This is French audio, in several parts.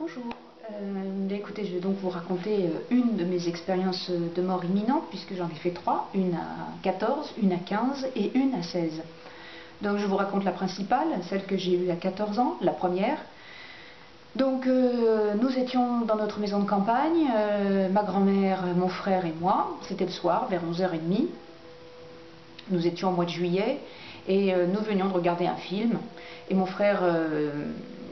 Bonjour, écoutez, je vais donc vous raconter une de mes expériences de mort imminente, puisque j'en ai fait trois, une à 14, une à 15 et une à 16. Donc je vous raconte la principale, celle que j'ai eue à 14 ans, la première. Donc nous étions dans notre maison de campagne, ma grand-mère, mon frère et moi, c'était le soir, vers 11h30. Nous étions au mois de juillet et nous venions de regarder un film et mon frère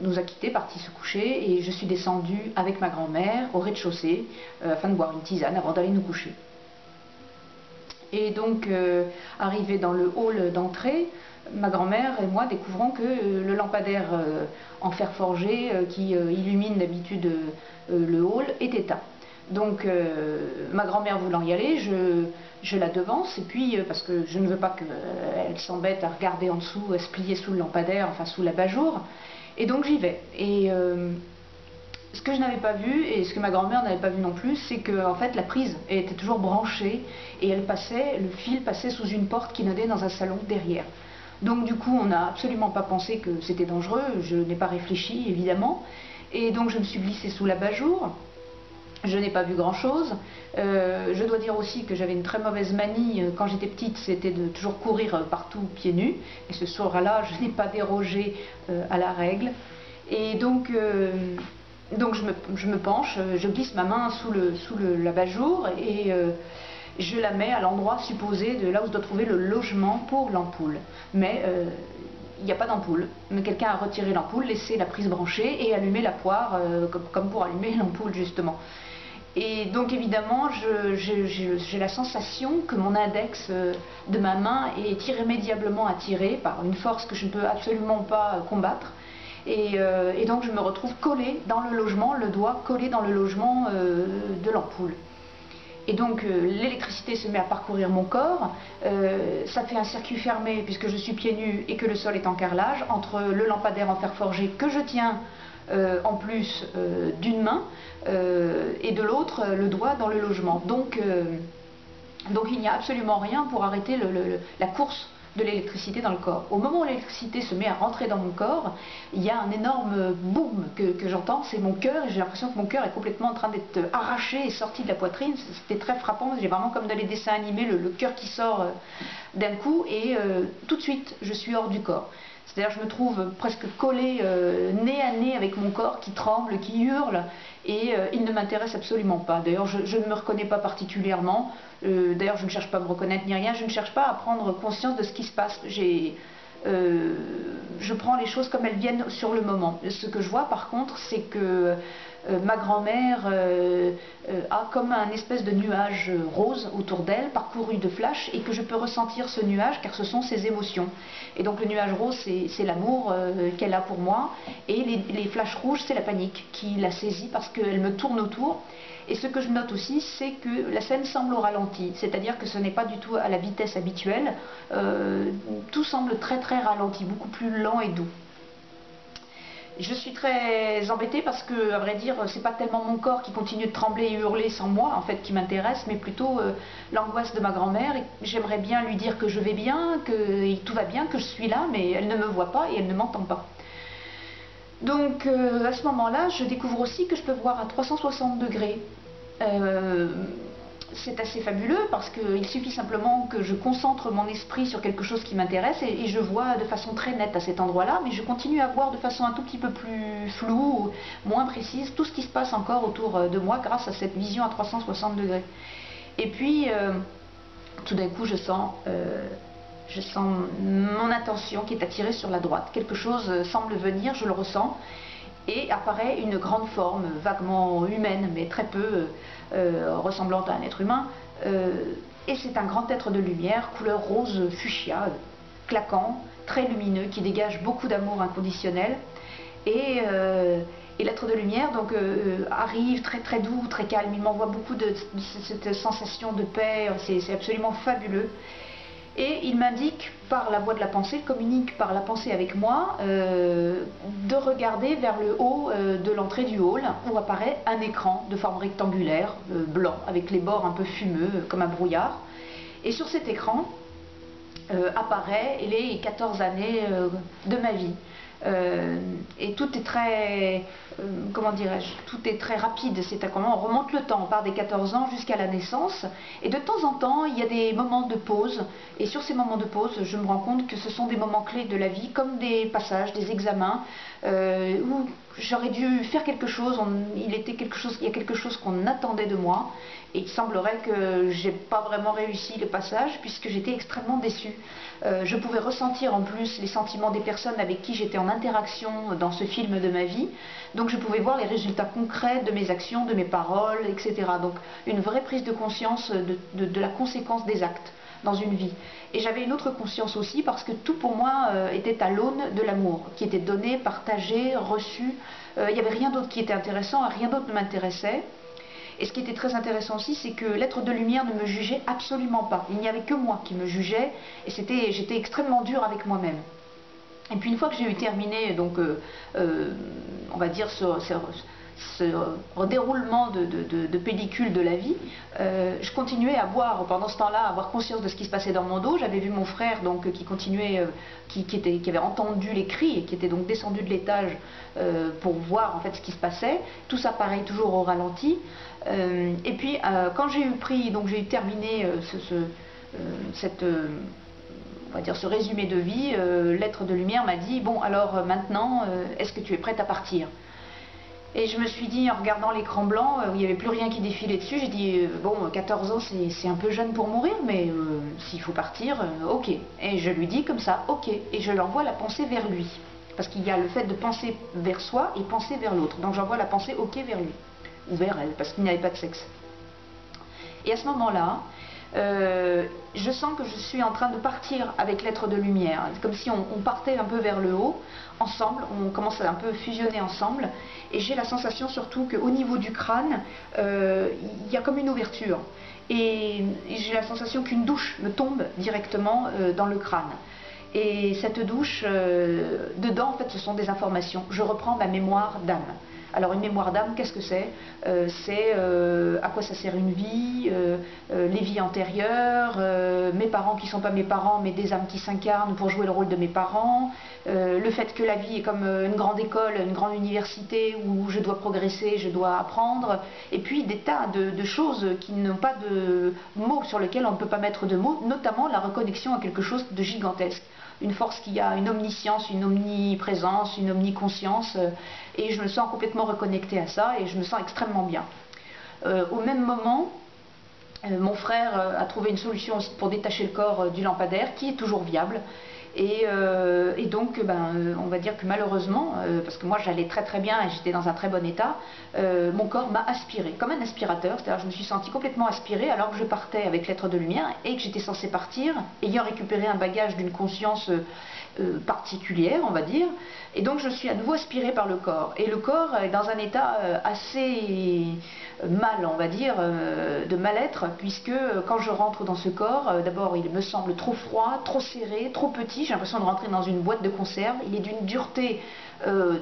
nous a quittés, parti se coucher, et je suis descendue avec ma grand-mère au rez-de-chaussée afin de boire une tisane avant d'aller nous coucher. Et donc arrivé dans le hall d'entrée, ma grand-mère et moi découvrons que le lampadaire en fer forgé qui illumine d'habitude le hall est éteint. Donc ma grand-mère voulant y aller, je la devance, et puis parce que je ne veux pas qu'elle s'embête à regarder en dessous, à se plier sous le lampadaire, enfin sous l'abat-jour, et donc j'y vais. Et ce que je n'avais pas vu, et ce que ma grand-mère n'avait pas vu non plus, c'est que en fait la prise était toujours branchée, et le fil passait sous une porte qui donnait dans un salon derrière. Donc du coup on n'a absolument pas pensé que c'était dangereux, je n'ai pas réfléchi évidemment, et donc je me suis glissée sous l'abat-jour. Je n'ai pas vu grand chose. Je dois dire aussi que j'avais une très mauvaise manie quand j'étais petite, c'était de toujours courir partout pieds nus. Et ce soir-là, je n'ai pas dérogé à la règle. Et donc je me penche, je glisse ma main sous l'abat-jour et je la mets à l'endroit supposé de là où se doit trouver le logement pour l'ampoule. Mais il n'y a pas d'ampoule, mais quelqu'un a retiré l'ampoule, laissé la prise branchée et allumé la poire comme pour allumer l'ampoule justement. Et donc évidemment j'ai la sensation que mon index de ma main est irrémédiablement attiré par une force que je ne peux absolument pas combattre. Et donc je me retrouve collée dans le logement, le doigt collé dans le logement de l'ampoule. Et donc l'électricité se met à parcourir mon corps, ça fait un circuit fermé puisque je suis pieds nus et que le sol est en carrelage, entre le lampadaire en fer forgé que je tiens en plus d'une main et de l'autre le doigt dans le logement. Donc il n'y a absolument rien pour arrêter la course de l'électricité dans le corps. Au moment où l'électricité se met à rentrer dans mon corps, il y a un énorme boom que j'entends, c'est mon cœur, et j'ai l'impression que mon cœur est complètement en train d'être arraché et sorti de la poitrine. C'était très frappant, j'ai vraiment comme dans les dessins animés le cœur qui sort d'un coup, et tout de suite je suis hors du corps. C'est-à-dire je me trouve presque collée nez à nez avec mon corps qui tremble, qui hurle, et il ne m'intéresse absolument pas. D'ailleurs je ne me reconnais pas particulièrement, d'ailleurs je ne cherche pas à me reconnaître ni rien, je ne cherche pas à prendre conscience de ce qui se passe. Je prends les choses comme elles viennent sur le moment. Ce que je vois par contre, c'est que ma grand-mère a comme un espèce de nuage rose autour d'elle, parcouru de flashs, et que je peux ressentir ce nuage car ce sont ses émotions. Et donc le nuage rose, c'est l'amour qu'elle a pour moi, et les flashs rouges, c'est la panique qui la saisit parce qu'elle me tourne autour. Et ce que je note aussi, c'est que la scène semble au ralenti, c'est-à-dire que ce n'est pas du tout à la vitesse habituelle, tout semble très très ralenti, beaucoup plus lent et doux. Je suis très embêtée parce que, à vrai dire, c'est pas tellement mon corps qui continue de trembler et hurler sans moi, en fait, qui m'intéresse, mais plutôt l'angoisse de ma grand-mère. J'aimerais bien lui dire que je vais bien, que tout va bien, que je suis là, mais elle ne me voit pas et elle ne m'entend pas. Donc, à ce moment-là, je découvre aussi que je peux voir à 360 degrés. C'est assez fabuleux parce qu'il suffit simplement que je concentre mon esprit sur quelque chose qui m'intéresse et je vois de façon très nette à cet endroit-là, mais je continue à voir de façon un tout petit peu plus floue, moins précise, tout ce qui se passe encore autour de moi grâce à cette vision à 360 degrés. Et puis, tout d'un coup, je sens mon attention qui est attirée sur la droite. Quelque chose semble venir, je le ressens, et apparaît une grande forme vaguement humaine, mais très peu ressemblante à un être humain, et c'est un grand être de lumière, couleur rose fuchsia, claquant, très lumineux, qui dégage beaucoup d'amour inconditionnel, et l'être de lumière donc arrive très très doux, très calme, il m'envoie beaucoup de cette sensation de paix, c'est absolument fabuleux. Et il m'indique par la voie de la pensée, communique par la pensée avec moi, de regarder vers le haut de l'entrée du hall où apparaît un écran de forme rectangulaire, blanc, avec les bords un peu fumeux, comme un brouillard. Et sur cet écran apparaît les 14 années de ma vie. Et tout est très, comment dirais-je, tout est très rapide, c'est à comment on remonte le temps, on part des 14 ans jusqu'à la naissance, et de temps en temps il y a des moments de pause, et sur ces moments de pause je me rends compte que ce sont des moments clés de la vie, comme des passages, des examens, où j'aurais dû faire quelque chose, il y a quelque chose qu'on attendait de moi, et il semblerait que j'ai pas vraiment réussi le passage puisque j'étais extrêmement déçue. Je pouvais ressentir en plus les sentiments des personnes avec qui j'étais en interaction dans ce film de ma vie, donc je pouvais voir les résultats concrets de mes actions, de mes paroles, etc. Donc une vraie prise de conscience de la conséquence des actes dans une vie. Et j'avais une autre conscience aussi parce que tout pour moi était à l'aune de l'amour, qui était donné, partagé, reçu. Il n'y avait rien d'autre qui était intéressant, rien d'autre ne m'intéressait. Et ce qui était très intéressant aussi, c'est que l'être de lumière ne me jugeait absolument pas. Il n'y avait que moi qui me jugeais, et j'étais extrêmement dure avec moi-même. Et puis une fois que j'ai eu terminé, donc, on va dire, ce déroulement de pellicule de la vie, je continuais à voir, pendant ce temps-là, à avoir conscience de ce qui se passait dans mon dos. J'avais vu mon frère donc, qui continuait, qui avait entendu les cris et qui était donc descendu de l'étage pour voir en fait ce qui se passait. Tout ça pareil, toujours au ralenti. Et puis quand j'ai eu terminé on va dire ce résumé de vie, l'être de lumière m'a dit, bon alors maintenant, est-ce que tu es prête à partir? Et je me suis dit, en regardant l'écran blanc, où il n'y avait plus rien qui défilait dessus, j'ai dit, bon, 14 ans, c'est un peu jeune pour mourir, mais s'il faut partir, ok. Et je lui dis comme ça, ok. Et je l'envoie la pensée vers lui. Parce qu'il y a le fait de penser vers soi et penser vers l'autre. Donc j'envoie la pensée ok vers lui. Ou vers elle, parce qu'il n'y avait pas de sexe. Et à ce moment-là, je sens que je suis en train de partir avec l'être de lumière. C'est comme si on partait un peu vers le haut, ensemble, on commence à un peu fusionner ensemble. Et j'ai la sensation surtout qu'au niveau du crâne, il y a comme une ouverture. Et j'ai la sensation qu'une douche me tombe directement dans le crâne. Et cette douche, dedans, en fait, ce sont des informations. Je reprends ma mémoire d'âme. Alors une mémoire d'âme, qu'est-ce que c'est? C'est à quoi ça sert une vie, les vies antérieures, mes parents qui ne sont pas mes parents mais des âmes qui s'incarnent pour jouer le rôle de mes parents, le fait que la vie est comme une grande école, une grande université où je dois progresser, je dois apprendre, et puis des tas de choses qui n'ont pas de mots, sur lesquels on ne peut pas mettre de mots, notamment la reconnexion à quelque chose de gigantesque. Une force qui a une omniscience, une omniprésence, une omniconscience, et je me sens complètement reconnectée à ça et je me sens extrêmement bien. Au même moment, mon frère a trouvé une solution aussi pour détacher le corps du lampadaire qui est toujours viable. Et donc, on va dire que malheureusement, parce que moi j'allais très très bien et j'étais dans un très bon état, mon corps m'a aspiré, comme un aspirateur, c'est-à-dire je me suis sentie complètement aspirée alors que je partais avec l'être de lumière et que j'étais censée partir, ayant récupéré un bagage d'une conscience particulière, on va dire, et donc je suis à nouveau aspirée par le corps. Et le corps est dans un état assez mal, on va dire, de mal-être, puisque quand je rentre dans ce corps, d'abord il me semble trop froid, trop serré, trop petit, j'ai l'impression de rentrer dans une boîte de conserve, il est d'une dureté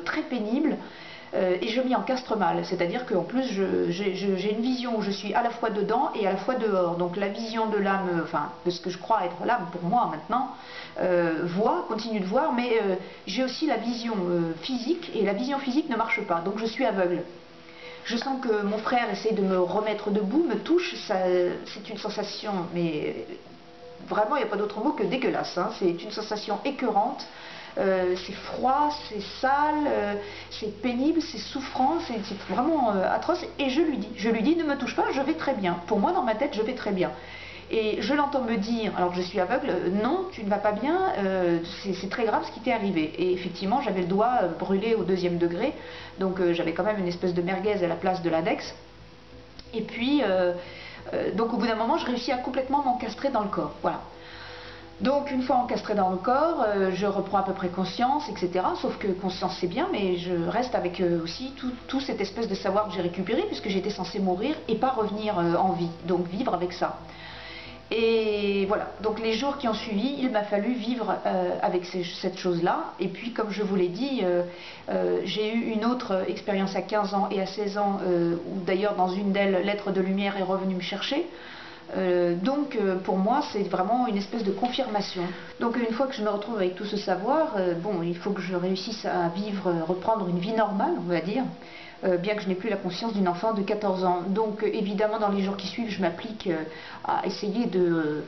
très pénible, et je m'y encastre mal, c'est-à-dire qu'en plus j'ai une vision où je suis à la fois dedans et à la fois dehors, donc la vision de l'âme, enfin de ce que je crois être l'âme pour moi maintenant, continue de voir, mais j'ai aussi la vision physique, et la vision physique ne marche pas, donc je suis aveugle. Je sens que mon frère essaie de me remettre debout, me touche, c'est une sensation, mais vraiment il n'y a pas d'autre mot que dégueulasse, hein. C'est une sensation écœurante, c'est froid, c'est sale, c'est pénible, c'est souffrant, c'est vraiment atroce, et je lui dis ne me touche pas, je vais très bien, pour moi dans ma tête je vais très bien. Et je l'entends me dire, alors que je suis aveugle, non, tu ne vas pas bien, c'est très grave ce qui t'est arrivé. Et effectivement, j'avais le doigt brûlé au 2e degré, donc j'avais quand même une espèce de merguez à la place de l'index. Et puis, donc au bout d'un moment, je réussis à complètement m'encastrer dans le corps. Voilà. Donc une fois encastrée dans le corps, je reprends à peu près conscience, etc. Sauf que conscience c'est bien, mais je reste avec aussi tout cette espèce de savoir que j'ai récupéré, puisque j'étais censée mourir et pas revenir en vie, donc vivre avec ça. Et voilà, donc les jours qui ont suivi, il m'a fallu vivre avec cette chose-là. Et puis, comme je vous l'ai dit, j'ai eu une autre expérience à 15 ans et à 16 ans, où d'ailleurs dans une d'elles, l'être de lumière est revenu me chercher. Pour moi, c'est vraiment une espèce de confirmation. Donc une fois que je me retrouve avec tout ce savoir, bon, il faut que je réussisse à vivre, reprendre une vie normale, on va dire, bien que je n'ai plus la conscience d'une enfant de 14 ans. Donc évidemment, dans les jours qui suivent, je m'applique à essayer de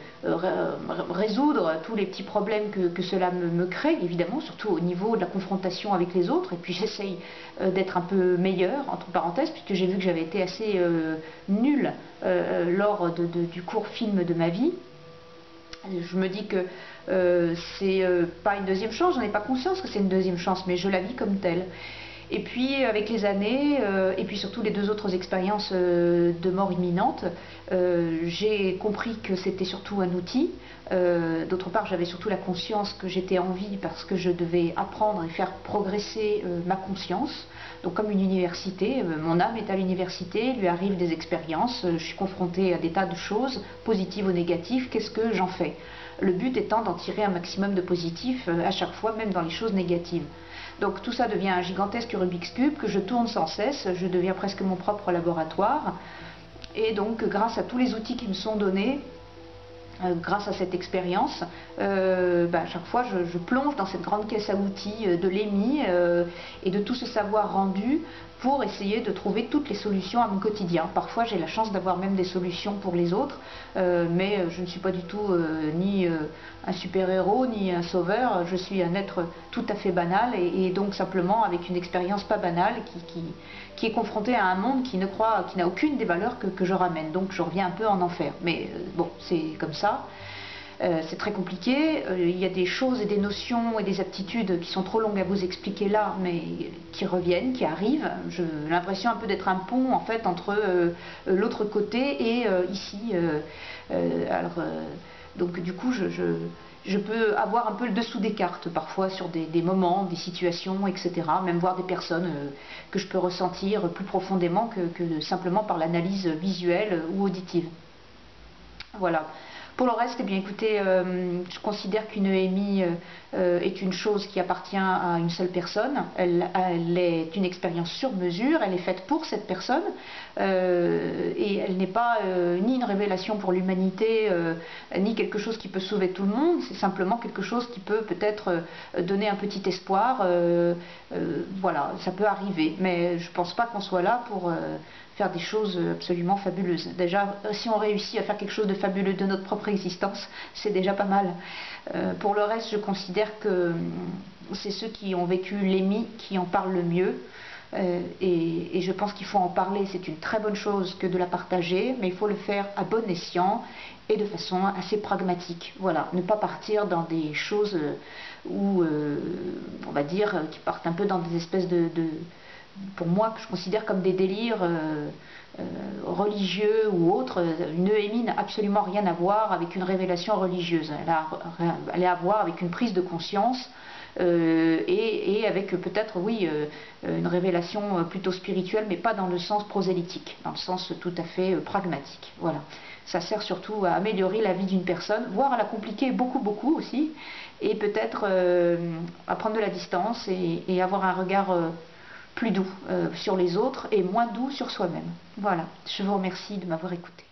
résoudre tous les petits problèmes que cela me crée, évidemment, surtout au niveau de la confrontation avec les autres. Et puis j'essaye d'être un peu meilleure, entre parenthèses, puisque j'ai vu que j'avais été assez nulle lors du court film de ma vie. Je me dis que c'est pas une deuxième chance, j'en ai pas conscience que c'est une deuxième chance, mais je la vis comme telle. Et puis avec les années, et puis surtout les 2 autres expériences de mort imminente, j'ai compris que c'était surtout un outil. D'autre part, j'avais surtout la conscience que j'étais en vie parce que je devais apprendre et faire progresser ma conscience. Donc comme une université, mon âme est à l'université, lui arrivent des expériences, je suis confrontée à des tas de choses, positives ou négatives, qu'est-ce que j'en fais? Le but étant d'en tirer un maximum de positif à chaque fois, même dans les choses négatives. Donc tout ça devient un gigantesque Rubik's Cube que je tourne sans cesse, je deviens presque mon propre laboratoire. Et donc grâce à tous les outils qui me sont donnés, grâce à cette expérience, à chaque fois je plonge dans cette grande caisse à outils de l'EMI et de tout ce savoir rendu pour essayer de trouver toutes les solutions à mon quotidien. Parfois j'ai la chance d'avoir même des solutions pour les autres, mais je ne suis pas du tout ni un super-héros ni un sauveur, je suis un être tout à fait banal et donc simplement avec une expérience pas banale qui est confronté à un monde qui n'a aucune des valeurs que je ramène. Donc je reviens un peu en enfer. Mais bon, c'est comme ça. C'est très compliqué. Il y a des choses et des notions et des aptitudes qui sont trop longues à vous expliquer là, mais qui reviennent, qui arrivent. J'ai l'impression un peu d'être un pont en fait entre l'autre côté et ici. Donc du coup, je peux avoir un peu le dessous des cartes parfois sur des moments, des situations, etc. Même voir des personnes que je peux ressentir plus profondément que simplement par l'analyse visuelle ou auditive. Voilà. Pour le reste, eh bien, écoutez, je considère qu'une EMI est une chose qui appartient à une seule personne. Elle est une expérience sur mesure, elle est faite pour cette personne et elle n'est pas ni une révélation pour l'humanité, ni quelque chose qui peut sauver tout le monde. C'est simplement quelque chose qui peut peut-être donner un petit espoir. Voilà, ça peut arriver, mais je ne pense pas qu'on soit là pour faire des choses absolument fabuleuses. Déjà, si on réussit à faire quelque chose de fabuleux de notre propre existence, c'est déjà pas mal. Pour le reste, je considère que c'est ceux qui ont vécu l'EMI qui en parlent le mieux. Et je pense qu'il faut en parler, c'est une très bonne chose que de la partager, mais il faut le faire à bon escient et de façon assez pragmatique. Voilà, ne pas partir dans des choses où, on va dire, qui partent un peu dans des espèces pour moi, que je considère comme des délires religieux ou autres. Une EMI n'a absolument rien à voir avec une révélation religieuse. Elle a à voir avec une prise de conscience et avec peut-être, oui, une révélation plutôt spirituelle, mais pas dans le sens prosélytique, dans le sens tout à fait pragmatique. Voilà. Ça sert surtout à améliorer la vie d'une personne, voire à la compliquer beaucoup, beaucoup aussi, et peut-être à prendre de la distance et avoir un regard plus doux sur les autres et moins doux sur soi-même. Voilà, je vous remercie de m'avoir écouté.